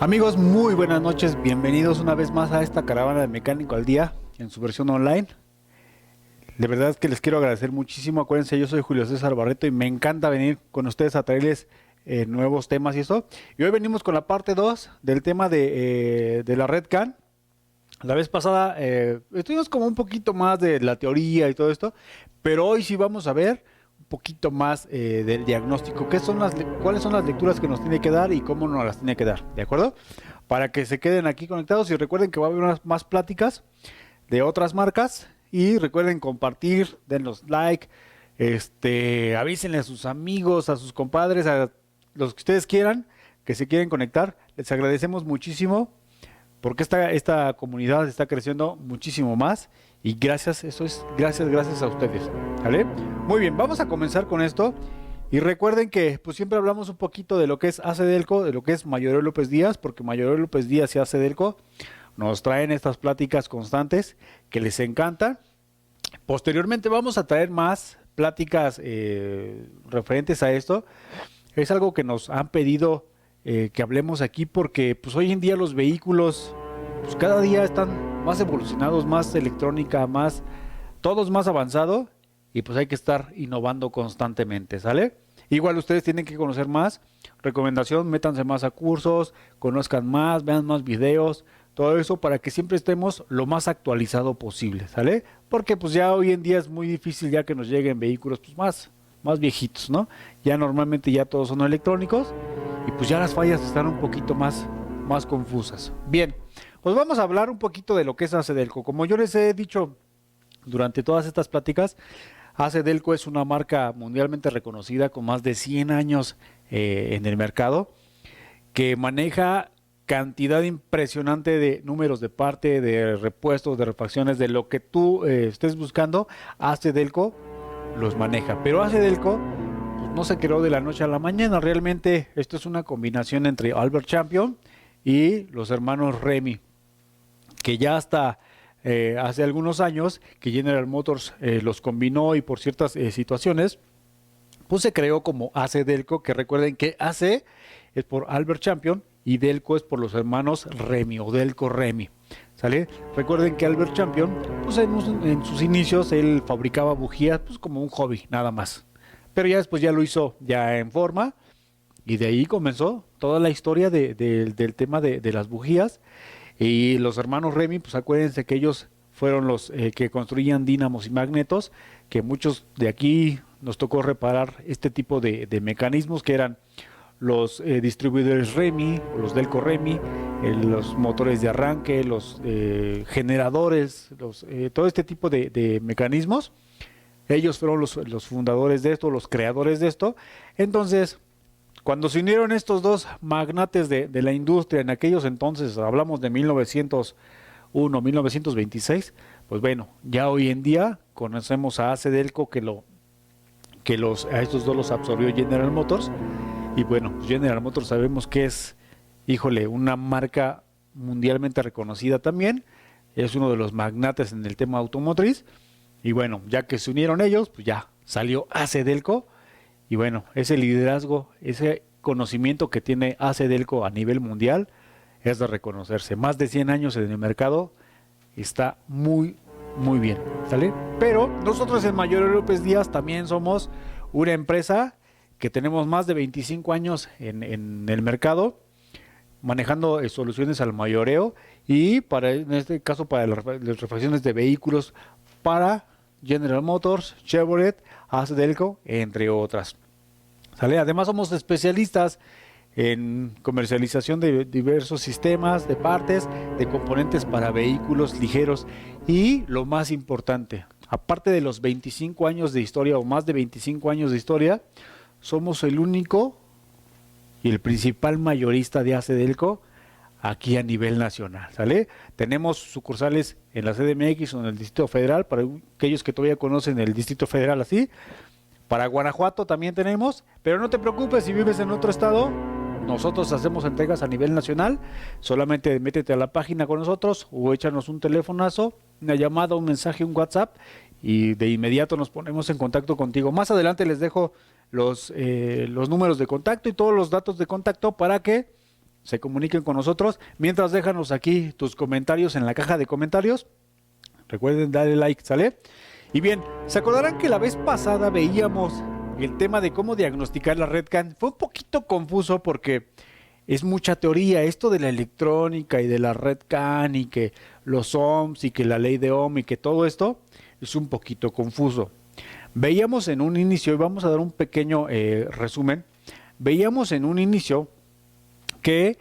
Amigos, muy buenas noches, bienvenidos una vez más a esta caravana de Mecánico al Día en su versión online. De verdad es que les quiero agradecer muchísimo. Acuérdense, yo soy Julio César Barreto y me encanta venir con ustedes a traerles nuevos temas y eso. Y hoy venimos con la parte 2 del tema de la Red Can. La vez pasada estuvimos como un poquito más de la teoría y todo esto, pero hoy sí vamos a ver un poquito más del diagnóstico. ¿Cuáles son las lecturas que nos tiene que dar y cómo nos las tiene que dar? ¿De acuerdo? Para que se queden aquí conectados y recuerden que va a haber unas más pláticas de otras marcas y recuerden compartir, denos like, avísenle a sus amigos, a sus compadres, a los que ustedes quieran que se quieren conectar. Les agradecemos muchísimo porque esta comunidad está creciendo muchísimo más y gracias a ustedes, ¿vale? Muy bien, vamos a comenzar con esto y recuerden que pues siempre hablamos un poquito de lo que es ACDelco, de lo que es Mayoreo López Díaz, porque Mayoreo López Díaz y ACDelco nos traen estas pláticas constantes que les encantan. Posteriormente vamos a traer más pláticas referentes a esto. Es algo que nos han pedido que hablemos aquí porque pues hoy en día los vehículos pues cada día están más evolucionados, más electrónica, todos más avanzado y pues hay que estar innovando constantemente, ¿sale? Igual ustedes tienen que conocer más. Recomendación, métanse más a cursos, conozcan más, vean más videos, todo eso para que siempre estemos lo más actualizado posible, ¿sale? Porque pues ya hoy en día es muy difícil ya que nos lleguen vehículos pues más viejitos, ¿no? Ya normalmente ya todos son electrónicos y pues ya las fallas están un poquito más confusas. Bien, pues vamos a hablar un poquito de lo que es ACDelco. Como yo les he dicho durante todas estas pláticas, ACDelco es una marca mundialmente reconocida con más de 100 años en el mercado, que maneja cantidad impresionante de números de parte, de repuestos, de refacciones, de lo que tú estés buscando. ACDelco los maneja, pero ACDelco pues, no se creó de la noche a la mañana. Realmente esto es una combinación entre Albert Champion y los hermanos Remy, que ya hasta hace algunos años que General Motors los combinó y por ciertas situaciones pues se creó como ACDelco, que recuerden que AC es por Albert Champion y Delco es por los hermanos Remy o Delco Remy, ¿sale? Recuerden que Albert Champion pues en sus inicios él fabricaba bujías pues como un hobby nada más, pero ya después ya lo hizo ya en forma y de ahí comenzó toda la historia del tema de las bujías. Y los hermanos Remy, pues acuérdense que ellos fueron los que construían dínamos y magnetos, que muchos de aquí nos tocó reparar este tipo de mecanismos que eran los distribuidores Remy, o los Delco Remy, los motores de arranque, los generadores, todo este tipo de mecanismos. Ellos fueron los fundadores de esto, los creadores de esto. Entonces, cuando se unieron estos dos magnates de la industria en aquellos entonces, hablamos de 1901, 1926, pues bueno, ya hoy en día conocemos a ACDelco a estos dos los absorbió General Motors y bueno, General Motors sabemos que es, híjole, una marca mundialmente reconocida también, es uno de los magnates en el tema automotriz y bueno, ya que se unieron ellos, pues ya salió ACDelco. Y bueno, ese liderazgo, ese conocimiento que tiene ACDelco a nivel mundial es de reconocerse. Más de 100 años en el mercado está muy bien, ¿sale? Pero nosotros en Mayoreo López Díaz también somos una empresa que tenemos más de 25 años en el mercado manejando soluciones al mayoreo y en este caso para las refacciones de vehículos para General Motors, Chevrolet, ACDelco, entre otras. ¿Sale? Además somos especialistas en comercialización de diversos sistemas, de partes, de componentes para vehículos ligeros y lo más importante, aparte de los 25 años de historia o más de 25 años de historia, somos el único y el principal mayorista de ACDelco aquí a nivel nacional, ¿sale? Tenemos sucursales en la CDMX o en el Distrito Federal, para aquellos que todavía conocen el Distrito Federal así. Para Guanajuato también tenemos, pero no te preocupes si vives en otro estado, nosotros hacemos entregas a nivel nacional, solamente métete a la página con nosotros o échanos un telefonazo, una llamada, un mensaje, un WhatsApp y de inmediato nos ponemos en contacto contigo. Más adelante les dejo los números de contacto y todos los datos de contacto para que se comuniquen con nosotros. Mientras, déjanos aquí tus comentarios en la caja de comentarios. Recuerden darle like, ¿sale? Y bien, ¿se acordarán que la vez pasada veíamos el tema de cómo diagnosticar la red CAN? Fue un poquito confuso porque es mucha teoría, esto de la electrónica y de la red CAN y que los ohms y que la ley de Ohm y que todo esto es un poquito confuso. Veíamos en un inicio, y vamos a dar un pequeño resumen, veíamos en un inicio que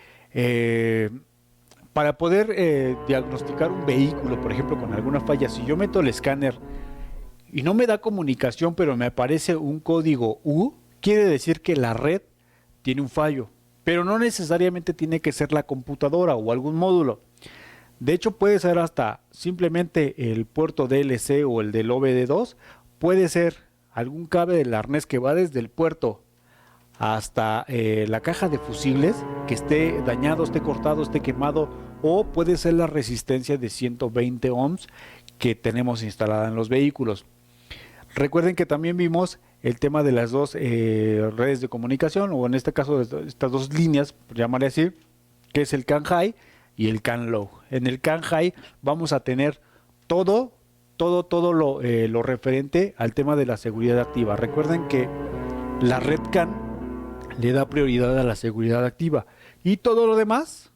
para poder diagnosticar un vehículo, por ejemplo, con alguna falla, si yo meto el escáner y no me da comunicación, pero me aparece un código U, quiere decir que la red tiene un fallo, pero no necesariamente tiene que ser la computadora o algún módulo. De hecho, puede ser hasta simplemente el puerto DLC o el del OBD2, puede ser algún cable del arnés que va desde el puerto hasta la caja de fusibles, que esté dañado, esté cortado, esté quemado, o puede ser la resistencia de 120 ohms que tenemos instalada en los vehículos. Recuerden que también vimos el tema de las dos redes de comunicación, o en este caso estas dos líneas, por llamarle así, que es el CAN High y el CAN Low. En el CAN High vamos a tener todo lo referente al tema de la seguridad activa. Recuerden que la red CAN le da prioridad a la seguridad activa y todo lo demás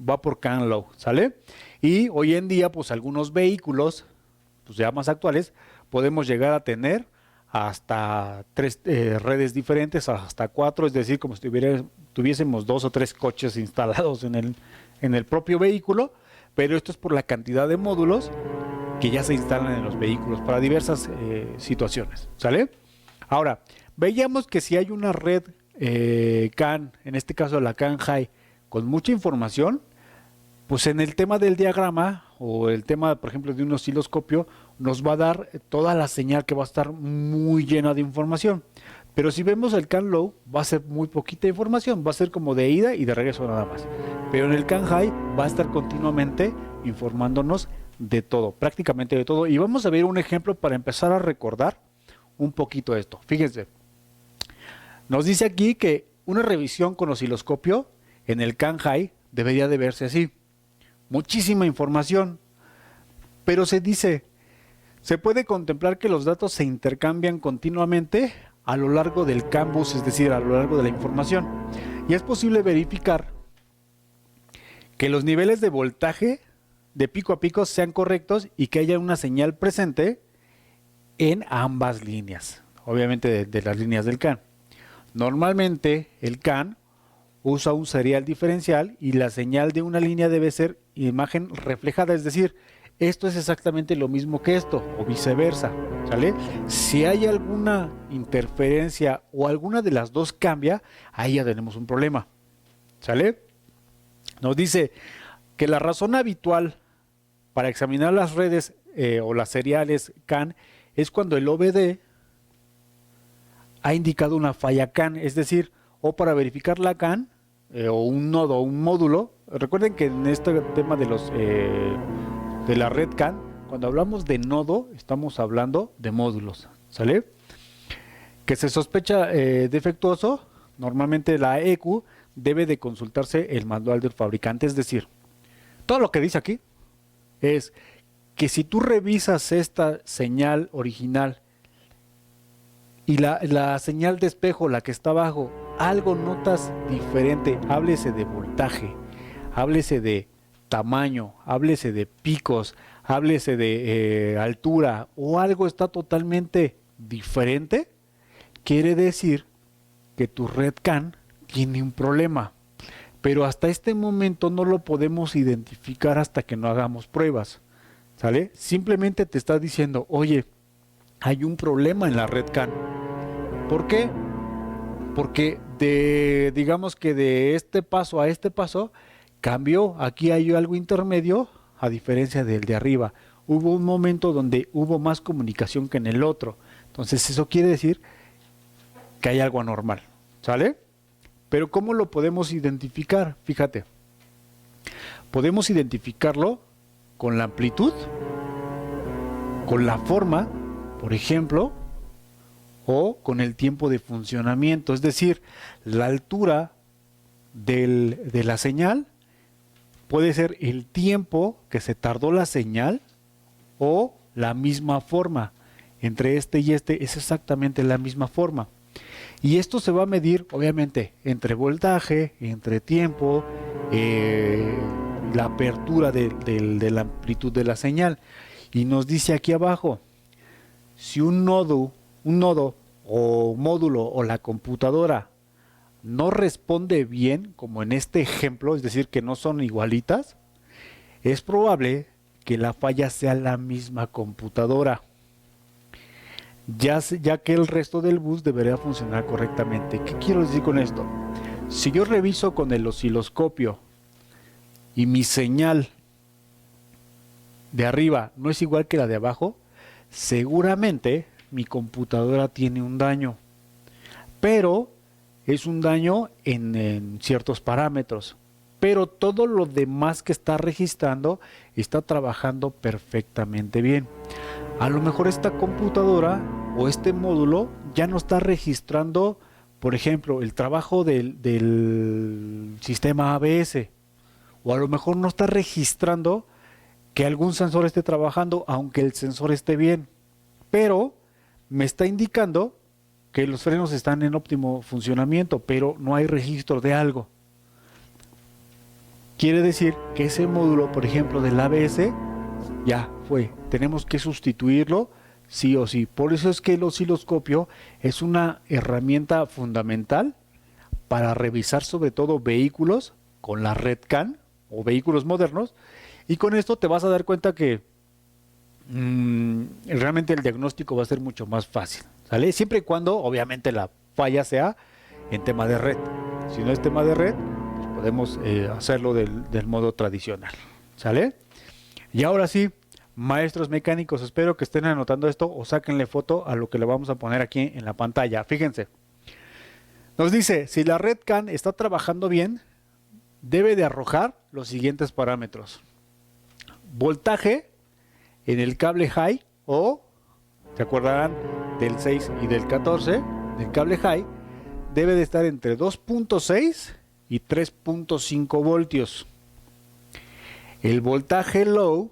va por CAN Low, ¿sale? Y hoy en día, pues algunos vehículos, pues ya más actuales, podemos llegar a tener hasta 3 redes diferentes, hasta 4, es decir, como si tuviésemos 2 o 3 coches instalados en el propio vehículo, pero esto es por la cantidad de módulos que ya se instalan en los vehículos para diversas situaciones, ¿sale? Ahora, veíamos que si hay una red CAN, en este caso la CAN High, con mucha información, pues en el tema del diagrama o el tema, por ejemplo, de un osciloscopio, nos va a dar toda la señal que va a estar muy llena de información. Pero si vemos el CAN Low, va a ser muy poquita información, va a ser como de ida y de regreso nada más. Pero en el CAN High va a estar continuamente informándonos de todo, prácticamente de todo. Y vamos a ver un ejemplo para empezar a recordar un poquito esto. Fíjense, nos dice aquí que una revisión con osciloscopio en el CAN High debería de verse así. Muchísima información, pero se dice, se puede contemplar que los datos se intercambian continuamente a lo largo del CAN bus, es decir, a lo largo de la información. Y es posible verificar que los niveles de voltaje de pico a pico sean correctos y que haya una señal presente en ambas líneas, obviamente de las líneas del CAN. Normalmente el CAN usa un serial diferencial y la señal de una línea debe ser imagen reflejada, es decir, esto es exactamente lo mismo que esto o viceversa, ¿sale? Si hay alguna interferencia o alguna de las dos cambia, ahí ya tenemos un problema, ¿sale? Nos dice que la razón habitual para examinar las redes o las seriales CAN es cuando el OBD ha indicado una falla CAN, es decir, o para verificar la CAN o un nodo o un módulo. Recuerden que en este tema de de la red CAN, cuando hablamos de nodo, estamos hablando de módulos, ¿sale? Que se sospecha defectuoso, normalmente la EQ debe de consultarse el manual del fabricante, es decir, todo lo que dice aquí es que si tú revisas esta señal original y la señal de espejo, la que está abajo, algo notas diferente, háblese de voltaje, háblese de tamaño, háblese de picos, háblese de altura o algo está totalmente diferente, quiere decir que tu red CAN tiene un problema. Pero hasta este momento no lo podemos identificar hasta que no hagamos pruebas, ¿sale? Simplemente te está diciendo, oye, hay un problema en la red CAN. ¿Por qué? Porque digamos que de este paso a este paso cambió. Aquí hay algo intermedio a diferencia del de arriba. Hubo un momento donde hubo más comunicación que en el otro. Entonces eso quiere decir que hay algo anormal, ¿sale? Pero ¿cómo lo podemos identificar? Fíjate, podemos identificarlo con la amplitud, con la forma, por ejemplo, o con el tiempo de funcionamiento. Es decir, la altura de la señal puede ser el tiempo que se tardó la señal o la misma forma. Entre este y este es exactamente la misma forma. Y esto se va a medir, obviamente, entre voltaje, entre tiempo, la apertura de la amplitud de la señal. Y nos dice aquí abajo, si un nodo o módulo o la computadora no responde bien, como en este ejemplo, es decir, que no son igualitas, es probable que la falla sea la misma computadora, ya que el resto del bus debería funcionar correctamente. ¿Qué quiero decir con esto? Si yo reviso con el osciloscopio y mi señal de arriba no es igual que la de abajo, seguramente mi computadora tiene un daño, pero es un daño en ciertos parámetros, pero todo lo demás que está registrando está trabajando perfectamente bien. A lo mejor esta computadora o este módulo ya no está registrando, por ejemplo, el trabajo del sistema ABS, o a lo mejor no está registrando que algún sensor esté trabajando, aunque el sensor esté bien, pero me está indicando que los frenos están en óptimo funcionamiento, pero no hay registro de algo. Quiere decir que ese módulo, por ejemplo, del ABS, ya fue. Tenemos que sustituirlo sí o sí. Por eso es que el osciloscopio es una herramienta fundamental para revisar sobre todo vehículos con la red CAN o vehículos modernos. Y con esto te vas a dar cuenta que realmente el diagnóstico va a ser mucho más fácil, ¿sale? Siempre y cuando obviamente la falla sea en tema de red. Si no es tema de red, pues podemos hacerlo del modo tradicional, ¿sale? Y ahora sí, maestros mecánicos, espero que estén anotando esto o sáquenle foto a lo que le vamos a poner aquí en la pantalla. Fíjense, nos dice, si la red CAN está trabajando bien, debe de arrojar los siguientes parámetros: voltaje en el cable high, o se acordarán del 6 y del 14, del cable high debe de estar entre 2.6 y 3.5 voltios. El voltaje low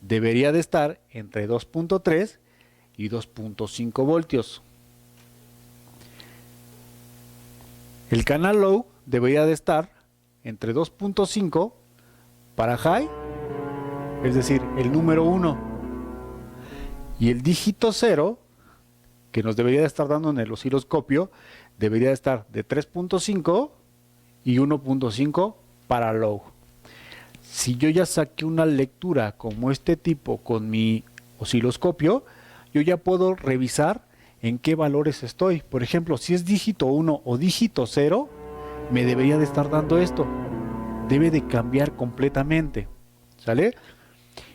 debería de estar entre 2.3 y 2.5 voltios. El canal low debería de estar entre 2.5 para high, es decir, el número 1, y el dígito 0, que nos debería de estar dando en el osciloscopio, debería de estar de 3.5 y 1.5 para low. Si yo ya saqué una lectura como este tipo con mi osciloscopio, yo ya puedo revisar en qué valores estoy. Por ejemplo, si es dígito 1 o dígito 0, me debería de estar dando esto. Debe de cambiar completamente, ¿sale?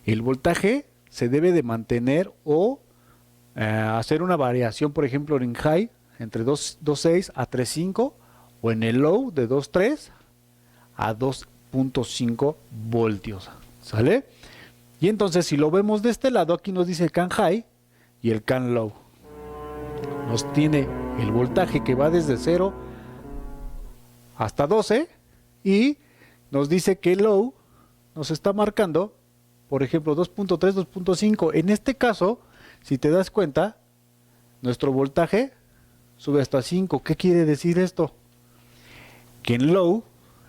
El voltaje se debe de mantener o hacer una variación, por ejemplo, en high entre 2.6 a 3.5, o en el low de 2.3 a 2.5 voltios, ¿sale? Y entonces, si lo vemos de este lado, aquí nos dice el CAN high y el CAN low. Nos tiene el voltaje que va desde 0 hasta 12 y nos dice que el low nos está marcando, por ejemplo, 2.3, 2.5. En este caso, si te das cuenta, nuestro voltaje sube hasta 5. ¿Qué quiere decir esto? Que en low,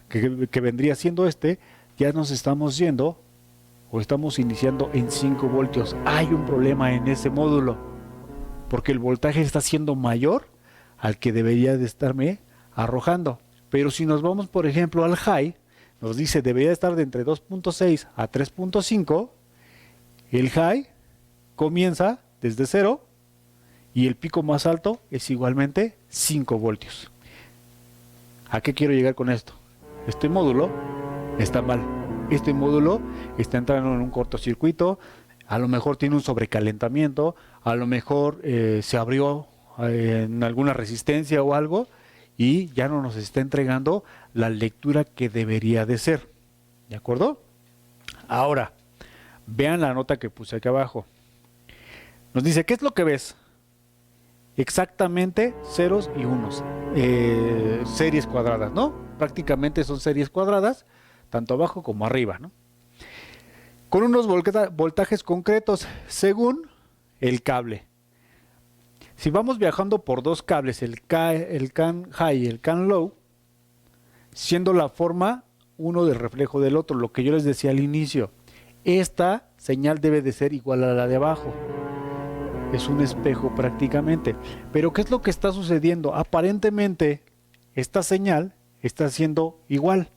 que vendría siendo ya nos estamos yendo o estamos iniciando en 5 voltios. Hay un problema en ese módulo, porque el voltaje está siendo mayor al que debería de estarme arrojando. Pero si nos vamos, por ejemplo, al high, nos dice debería estar de entre 2.6 a 3.5. El high comienza desde 0 y el pico más alto es igualmente 5 voltios. ¿A qué quiero llegar con esto? Este módulo está mal. Este módulo está entrando en un cortocircuito, a lo mejor tiene un sobrecalentamiento, a lo mejor se abrió en alguna resistencia o algo y ya no nos está entregando la lectura que debería de ser. ¿De acuerdo? Ahora, vean la nota que puse aquí abajo. Nos dice, ¿qué es lo que ves? exactamente ceros y unos, series cuadradas, ¿no? Prácticamente son series cuadradas, tanto abajo como arriba, ¿no? Con unos voltajes concretos según el cable. Si vamos viajando por dos cables, el CAN high y el CAN low, siendo la forma uno del reflejo del otro, lo que yo les decía al inicio, esta señal debe de ser igual a la de abajo. Es un espejo prácticamente. Pero ¿qué es lo que está sucediendo? Aparentemente esta señal está siendo igual,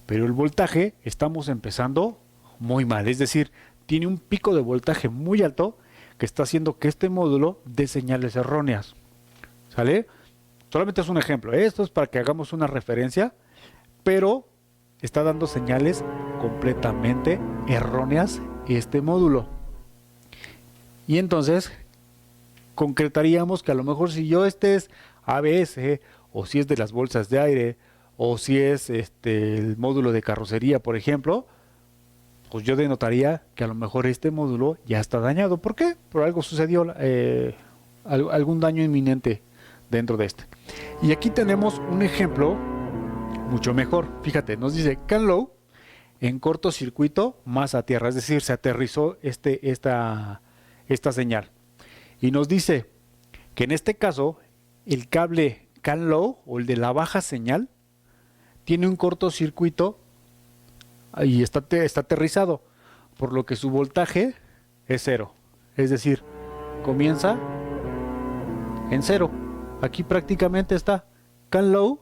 pero el voltaje estamos empezando muy mal, es decir, tiene un pico de voltaje muy alto que está haciendo que este módulo dé señales erróneas. ¿Sale? Solamente es un ejemplo, ¿eh? Esto es para que hagamos una referencia, pero está dando señales completamente erróneas este módulo. Y entonces concretaríamos que a lo mejor si yo este es ABS, o si es de las bolsas de aire, o si es el módulo de carrocería, por ejemplo, pues yo denotaría que a lo mejor este módulo ya está dañado. ¿Por qué? Por algo sucedió, algún daño inminente dentro de este. Y aquí tenemos un ejemplo mucho mejor. Fíjate, nos dice CAN low en cortocircuito más a tierra, es decir, se aterrizó esta señal. Y nos dice que en este caso el cable CAN low o el de la baja señal tiene un cortocircuito y está aterrizado, por lo que su voltaje es cero, es decir, comienza en cero. Aquí prácticamente está CAN low,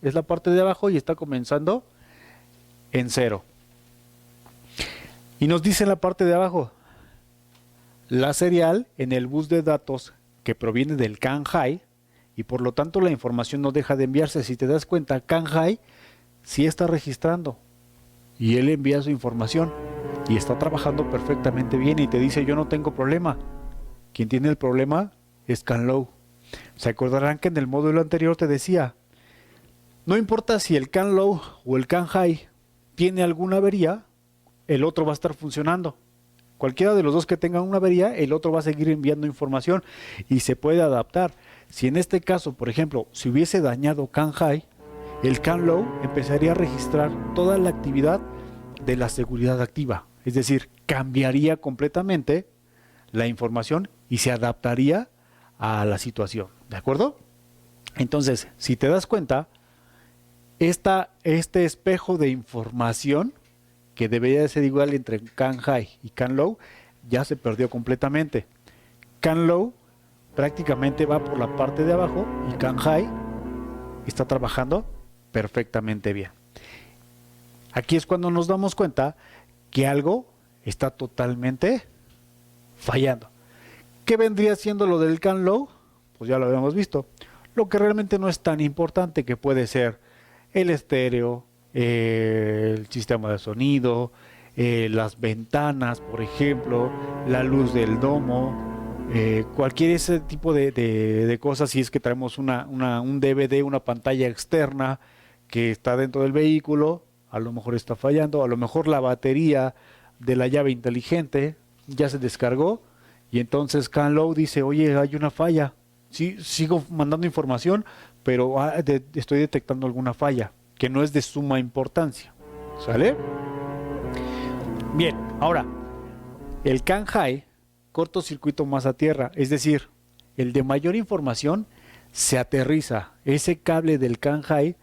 es la parte de abajo y está comenzando en cero. Y nos dice en la parte de abajo, la serial en el bus de datos que proviene del CAN high, y por lo tanto la información no deja de enviarse. Si te das cuenta, CAN high sí está registrando y él envía su información y está trabajando perfectamente bien y te dice yo no tengo problema. Quien tiene el problema es CAN low. Se acordarán que en el módulo anterior te decía, no importa si el CAN low o el CAN high tiene alguna avería, el otro va a estar funcionando. Cualquiera de los dos que tenga una avería, el otro va a seguir enviando información y se puede adaptar. Si en este caso, por ejemplo, si hubiese dañado CAN high, el CAN low empezaría a registrar toda la actividad de la seguridad activa. Es decir, cambiaría completamente la información y se adaptaría a la situación. ¿De acuerdo? Entonces, si te das cuenta, este espejo de información que debería de ser igual entre CAN high y CAN low ya se perdió completamente. CAN low prácticamente va por la parte de abajo y CAN high está trabajando perfectamente bien. Aquí es cuando nos damos cuenta que algo está totalmente fallando. ¿Qué vendría siendo lo del CAN low? Pues ya lo habíamos visto. Lo que realmente no es tan importante, que puede ser el estéreo, el sistema de sonido, las ventanas, por ejemplo, la luz del domo, cualquier ese tipo de cosas. Si es que traemos un DVD, una pantalla externa que está dentro del vehículo, a lo mejor está fallando, a lo mejor la batería de la llave inteligente ya se descargó y entonces CAN low dice, oye, hay una falla. Sí, sigo mandando información, pero estoy detectando alguna falla que no es de suma importancia. ¿Sale? Bien, ahora, el CAN high, cortocircuito más a tierra, es decir, el de mayor información se aterriza. Ese cable del CAN high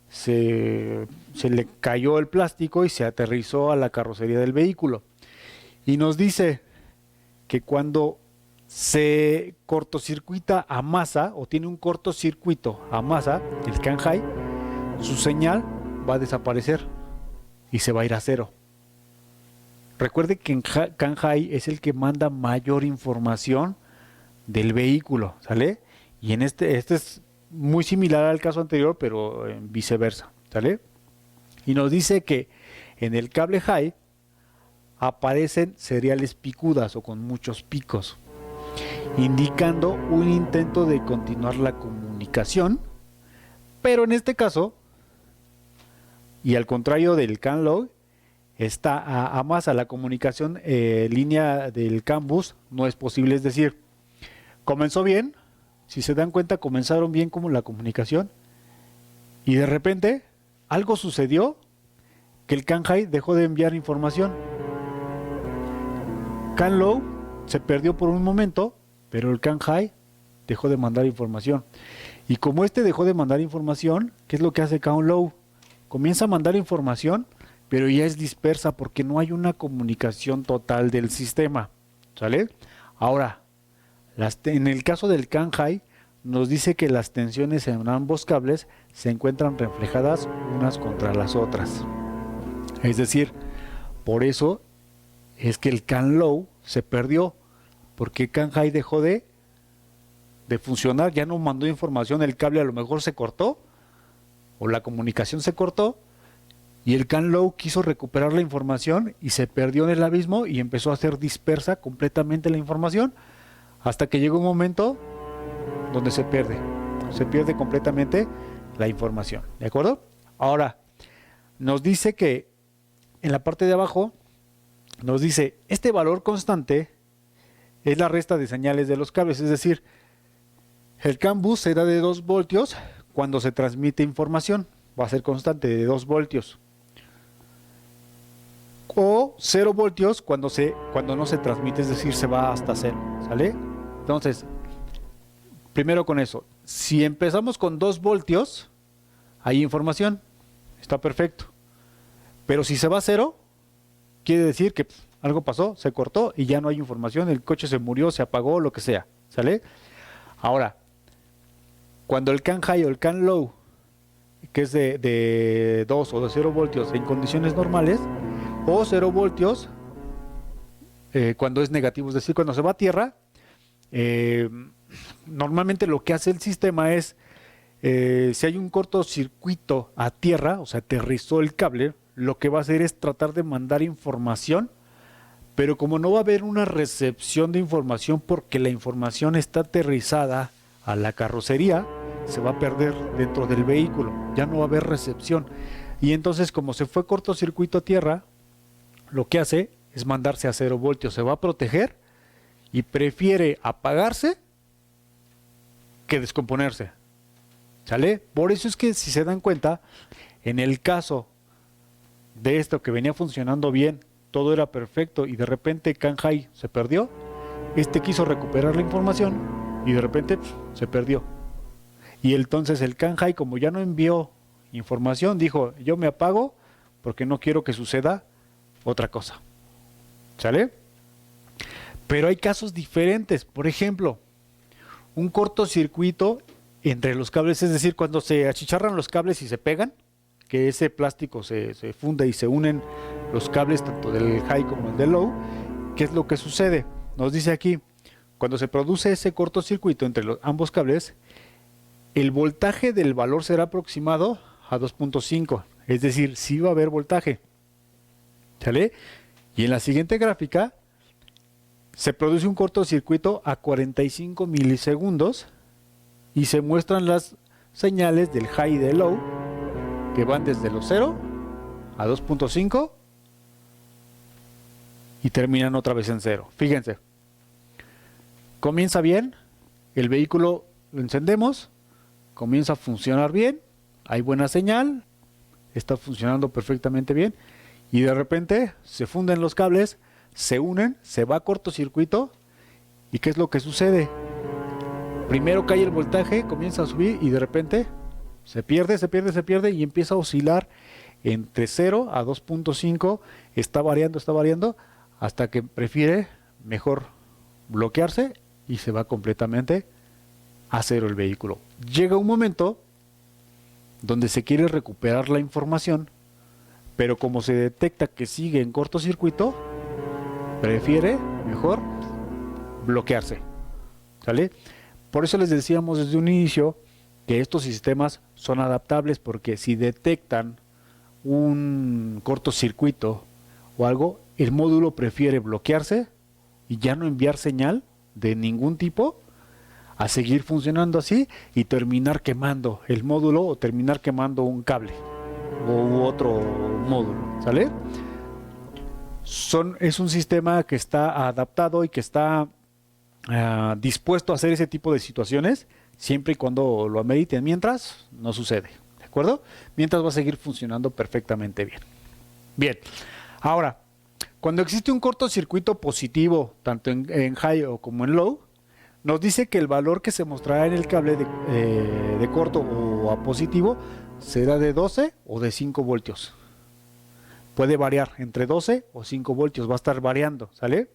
se le cayó el plástico y se aterrizó a la carrocería del vehículo. Y nos dice que cuando se cortocircuita a masa o tiene un cortocircuito a masa, el CAN high, su señal va a desaparecer y se va a ir a cero. Recuerde que en CAN high es el que manda mayor información del vehículo, ¿sale? Y en este es muy similar al caso anterior, pero viceversa, ¿sale? Y nos dice que en el cable high aparecen seriales picudas o con muchos picos, indicando un intento de continuar la comunicación, pero en este caso, y al contrario del CAN low, está a masa. La comunicación línea del CAN bus no es posible, es decir, comenzó bien, si se dan cuenta, comenzaron bien como la comunicación y de repente algo sucedió que el CAN high dejó de enviar información. CAN low se perdió por un momento, pero el CAN high dejó de mandar información. Y como este dejó de mandar información, ¿qué es lo que hace CAN low? Comienza a mandar información, pero ya es dispersa porque no hay una comunicación total del sistema. ¿Sale? Ahora, en el caso del CAN high, nos dice que las tensiones en ambos cables se encuentran reflejadas unas contra las otras. Es decir, por eso es que el CAN low se perdió, porque CAN high dejó de funcionar, ya no mandó información, el cable a lo mejor se cortó, o la comunicación se cortó, y el CAN low quiso recuperar la información y se perdió en el abismo y empezó a ser dispersa completamente la información, hasta que llegó un momento donde se pierde completamente la información, ¿de acuerdo? Ahora, nos dice que en la parte de abajo, nos dice, este valor constante es la resta de señales de los cables, es decir, el CAN bus será de 2 voltios cuando se transmite información, va a ser constante de 2 voltios. O 0 voltios cuando no se transmite, es decir, se va hasta 0, ¿sale? Entonces, primero con eso, si empezamos con 2 voltios, hay información, está perfecto. Pero si se va a 0, quiere decir que algo pasó, se cortó y ya no hay información, el coche se murió, se apagó, lo que sea, ¿sale? Ahora, cuando el CAN high o el CAN low, que es de 2 o de 0 voltios en condiciones normales, o 0 voltios cuando es negativo, es decir, cuando se va a tierra, normalmente lo que hace el sistema es, si hay un cortocircuito a tierra, o sea, aterrizó el cable, lo que va a hacer es tratar de mandar información, pero como no va a haber una recepción de información porque la información está aterrizada a la carrocería, se va a perder dentro del vehículo, ya no va a haber recepción. Y entonces, como se fue cortocircuito a tierra, lo que hace es mandarse a 0 voltios, se va a proteger y prefiere apagarse que descomponerse. ¿Sale? Por eso es que, si se dan cuenta, en el caso de esto que venía funcionando bien, todo era perfecto y de repente CAN high se perdió, este quiso recuperar la información y de repente se perdió. Y entonces el CAN high, como ya no envió información, dijo, yo me apago porque no quiero que suceda otra cosa. ¿Sale? Pero hay casos diferentes. Por ejemplo, un cortocircuito entre los cables, es decir, cuando se achicharran los cables y se pegan, que ese plástico se funde y se unen los cables tanto del high como el del low, ¿qué es lo que sucede? Nos dice aquí, cuando se produce ese cortocircuito entre ambos cables, el voltaje del valor será aproximado a 2.5, es decir, sí va a haber voltaje. ¿Sale? Y en la siguiente gráfica se produce un cortocircuito a 45 milisegundos y se muestran las señales del high y del low que van desde los 0 a 2.5 y terminan otra vez en 0. Fíjense, comienza bien, el vehículo lo encendemos, comienza a funcionar bien, hay buena señal, está funcionando perfectamente bien y de repente se funden los cables, se unen, se va a cortocircuito y ¿qué es lo que sucede? Primero cae el voltaje, comienza a subir y de repente se pierde y empieza a oscilar entre 0 a 2.5, está variando hasta que prefiere mejor bloquearse y se va completamente a 0 el vehículo. Llega un momento donde se quiere recuperar la información, pero como se detecta que sigue en cortocircuito, prefiere mejor bloquearse. ¿Sale? Por eso les decíamos desde un inicio que estos sistemas son adaptables, porque si detectan un cortocircuito o algo, el módulo prefiere bloquearse y ya no enviar señal de ningún tipo, a seguir funcionando así y terminar quemando el módulo o terminar quemando un cable u otro módulo, ¿sale? Es un sistema que está adaptado y que está dispuesto a hacer ese tipo de situaciones siempre y cuando lo ameriten. Mientras, no sucede, ¿de acuerdo? Mientras va a seguir funcionando perfectamente bien. Bien, ahora, cuando existe un cortocircuito positivo, tanto en high o como en low, nos dice que el valor que se mostrará en el cable de corto o a positivo será de 12 o de 5 voltios. Puede variar entre 12 o 5 voltios, va a estar variando, ¿sale?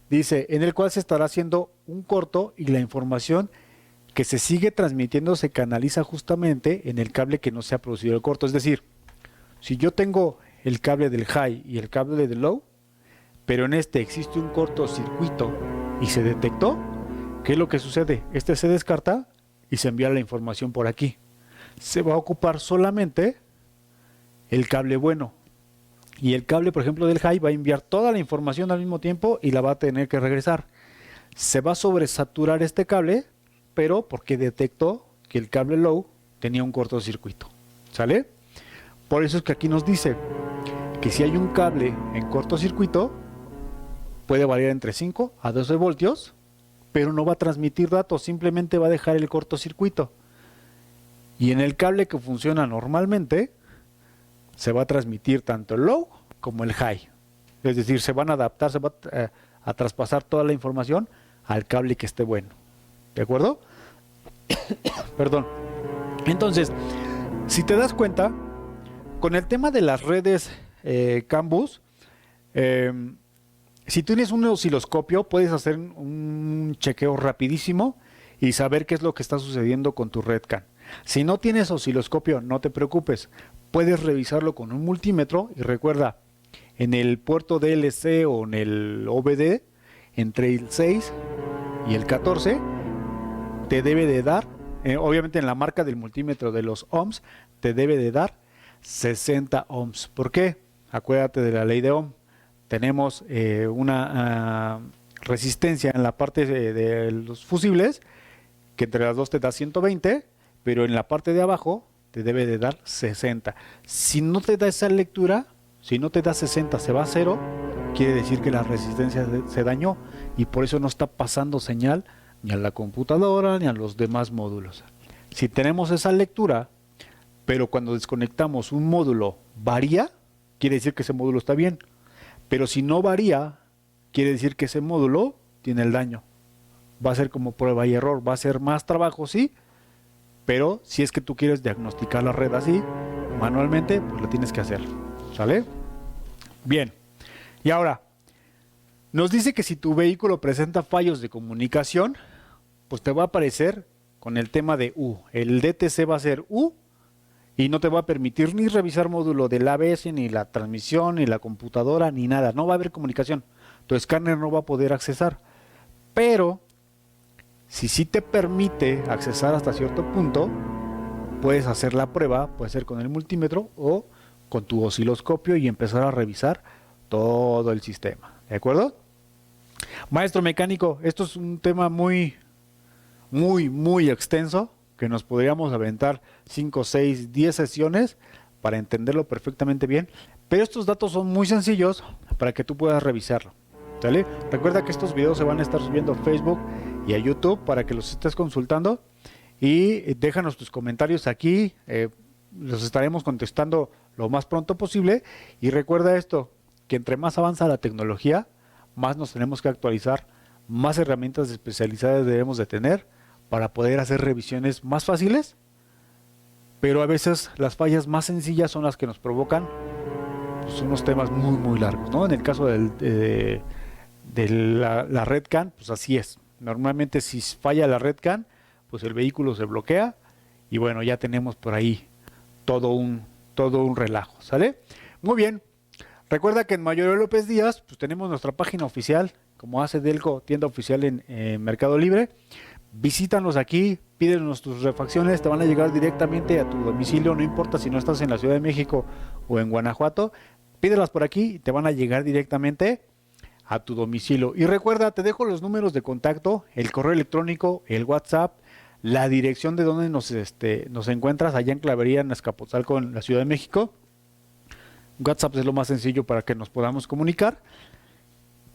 Dice, en el cual se estará haciendo un corto y la información que se sigue transmitiendo se canaliza justamente en el cable que no se ha producido el corto. Es decir, si yo tengo el cable del high y el cable del low, pero en este existe un cortocircuito y se detectó, ¿qué es lo que sucede? Este se descarta y se envía la información por aquí. Se va a ocupar solamente el cable bueno. Y el cable, por ejemplo, del high va a enviar toda la información al mismo tiempo y la va a tener que regresar. Se va a sobresaturar este cable, pero porque detectó que el cable low tenía un cortocircuito. ¿Sale? Por eso es que aquí nos dice que si hay un cable en cortocircuito, puede variar entre 5 a 12 voltios, pero no va a transmitir datos, simplemente va a dejar el cortocircuito. Y en el cable que funciona normalmente, se va a transmitir tanto el low como el high. Es decir, se van a adaptar, se va a traspasar toda la información al cable que esté bueno. ¿De acuerdo? Perdón. Entonces, si te das cuenta, con el tema de las redes CAN bus, si tienes un osciloscopio, puedes hacer un chequeo rapidísimo y saber qué es lo que está sucediendo con tu red CAN. Si no tienes osciloscopio, no te preocupes. Puedes revisarlo con un multímetro y recuerda, en el puerto DLC o en el OBD, entre el 6 y el 14, te debe de dar, obviamente en la marca del multímetro de los ohms, te debe de dar 60 ohms. ¿Por qué? Acuérdate de la ley de Ohm. Tenemos una resistencia en la parte de los fusibles, que entre las dos te da 120, pero en la parte de abajo te debe de dar 60. Si no te da esa lectura, si no te da 60, se va a 0, quiere decir que la resistencia se dañó y por eso no está pasando señal ni a la computadora ni a los demás módulos. Si tenemos esa lectura, pero cuando desconectamos un módulo varía, quiere decir que ese módulo está bien. Pero si no varía, quiere decir que ese módulo tiene el daño. Va a ser como prueba y error, va a ser más trabajo, sí, pero si es que tú quieres diagnosticar la red así, manualmente, pues lo tienes que hacer. ¿Sale? Bien. Y ahora, nos dice que si tu vehículo presenta fallos de comunicación, pues te va a aparecer con el tema de U. El DTC va a ser U y no te va a permitir ni revisar módulo del ABS, ni la transmisión, ni la computadora, ni nada. No va a haber comunicación. Tu escáner no va a poder accesar. Pero si sí te permite accesar hasta cierto punto, puedes hacer la prueba, puede ser con el multímetro o con tu osciloscopio y empezar a revisar todo el sistema. ¿De acuerdo? Maestro mecánico, esto es un tema muy extenso, que nos podríamos aventar 5, 6, 10 sesiones para entenderlo perfectamente bien, pero estos datos son muy sencillos para que tú puedas revisarlo. ¿Sale? Recuerda que estos videos se van a estar subiendo a Facebook y a YouTube para que los estés consultando y déjanos tus comentarios aquí, los estaremos contestando lo más pronto posible y recuerda esto, que entre más avanza la tecnología, más nos tenemos que actualizar, más herramientas especializadas debemos de tener para poder hacer revisiones más fáciles, pero a veces las fallas más sencillas son las que nos provocan pues, unos temas muy largos, ¿no? En el caso de la red CAN, pues así es. Normalmente si falla la red CAN, pues el vehículo se bloquea y bueno, ya tenemos por ahí todo un relajo, ¿sale? Muy bien. Recuerda que en Mayor López Díaz, pues tenemos nuestra página oficial, como hace Delco, tienda oficial en Mercado Libre. Visítanos aquí, pídenos tus refacciones, te van a llegar directamente a tu domicilio, no importa si no estás en la Ciudad de México o en Guanajuato, pídelas por aquí y te van a llegar directamente a tu domicilio. Y recuerda, te dejo los números de contacto, el correo electrónico, el WhatsApp, la dirección de donde nos encuentras allá en Clavería, en Azcapotzalco, en la Ciudad de México. WhatsApp es lo más sencillo para que nos podamos comunicar.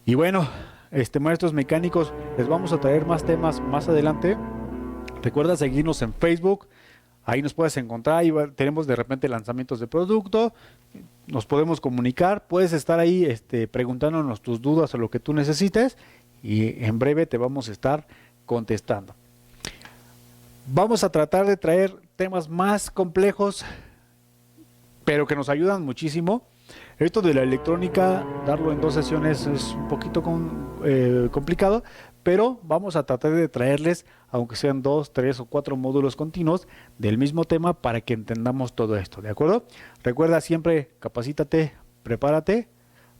Y bueno, maestros mecánicos, les vamos a traer más temas más adelante. Recuerda seguirnos en Facebook, ahí nos puedes encontrar, tenemos de repente lanzamientos de producto, nos podemos comunicar, puedes estar ahí preguntándonos tus dudas o lo que tú necesites y en breve te vamos a estar contestando. Vamos a tratar de traer temas más complejos, pero que nos ayudan muchísimo. Esto de la electrónica, darlo en 2 sesiones es un poquito complicado, pero vamos a tratar de traerles, aunque sean 2, 3 o 4 módulos continuos del mismo tema para que entendamos todo esto, ¿de acuerdo? Recuerda siempre, capacítate, prepárate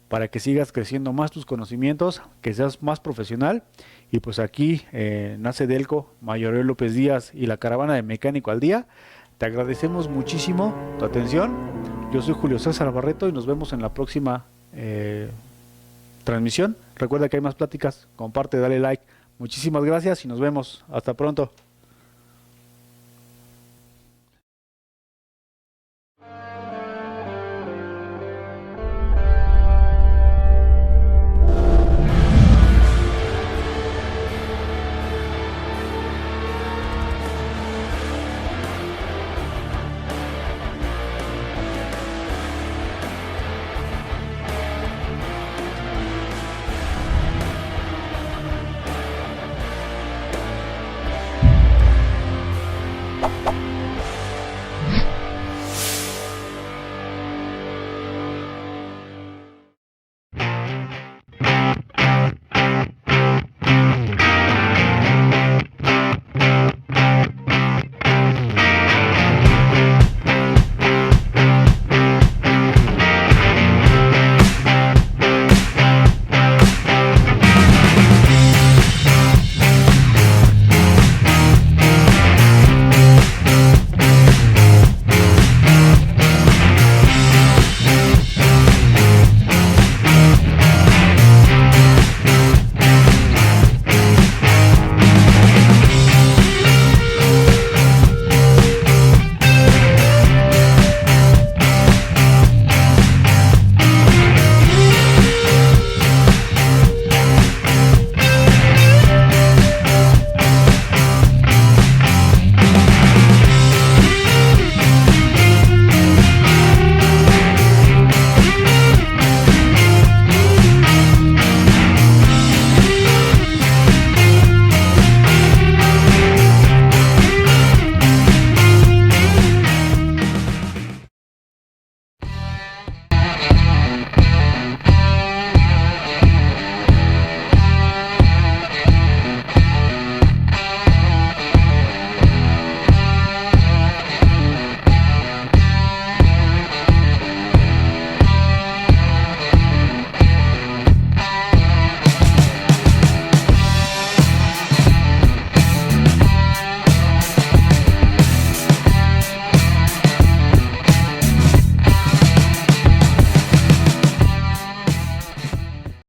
para que sigas creciendo más tus conocimientos, que seas más profesional. Y pues aquí nace Delco, Mayoreo López Díaz y la Caravana de Mecánico al Día. Te agradecemos muchísimo tu atención. Yo soy Julio César Barreto y nos vemos en la próxima transmisión. Recuerda que hay más pláticas, comparte, dale like. Muchísimas gracias y nos vemos. Hasta pronto.